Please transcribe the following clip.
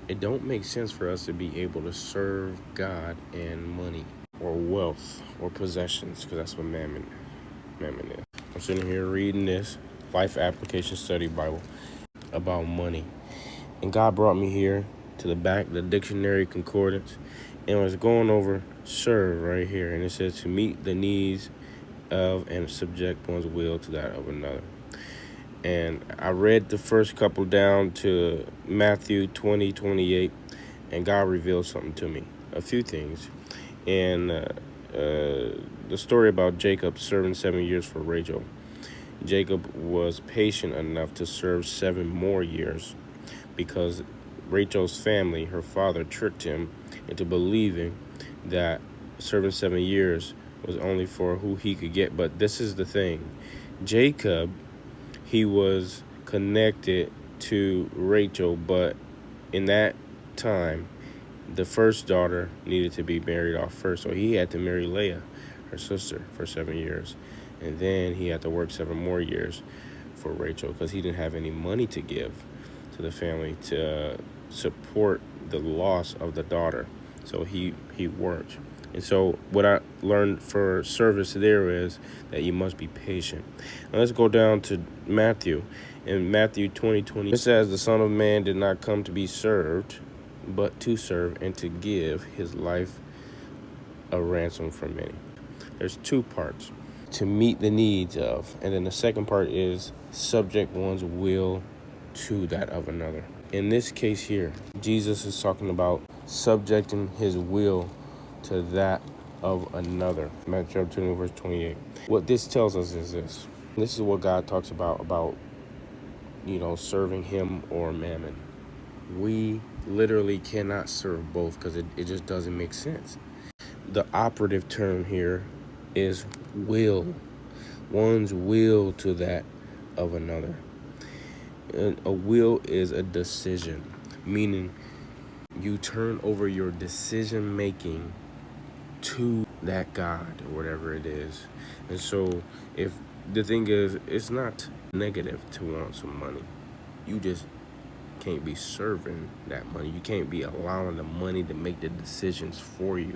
It don't make sense for us to be able to serve God and money or wealth or possessions, because that's what mammon is. I'm sitting here reading this Life Application Study Bible about money. And God brought me here to the back, the dictionary concordance, and was going over serve right here. And it says to meet the needs of and subject one's will to that of another. And I read the first couple down to Matthew 20:28, and God revealed something to me, a few things. And the story about Jacob serving 7 years for Rachel. Jacob was patient enough to serve 7 more years because Rachel's family, her father, tricked him into believing that serving 7 years was only for who he could get. But this is the thing. Jacob, he was connected to Rachel, but in that time, the first daughter needed to be married off first. So he had to marry Leah, her sister, for 7 years. And then he had to work 7 more years for Rachel because he didn't have any money to give to the family to support the loss of the daughter. So he worked. And so what I learned for service there is that you must be patient. Now let's go down to Matthew. In Matthew 20:20, it says, the Son of Man did not come to be served, but to serve and to give his life a ransom for many. There's two parts. To meet the needs of, and then the second part is subject one's will to that of another. In this case here, Jesus is talking about subjecting his will to that of another. Matthew 2 verse 28. What this tells us is this. This is what God talks about serving him or mammon. We literally cannot serve both because it just doesn't make sense. The operative term here is will. One's will to that of another. A will is a decision, meaning you turn over your decision making to that God or whatever it is. And so if the thing is, it's not negative to want some money. You just can't be serving that money. You can't be allowing the money to make the decisions for you.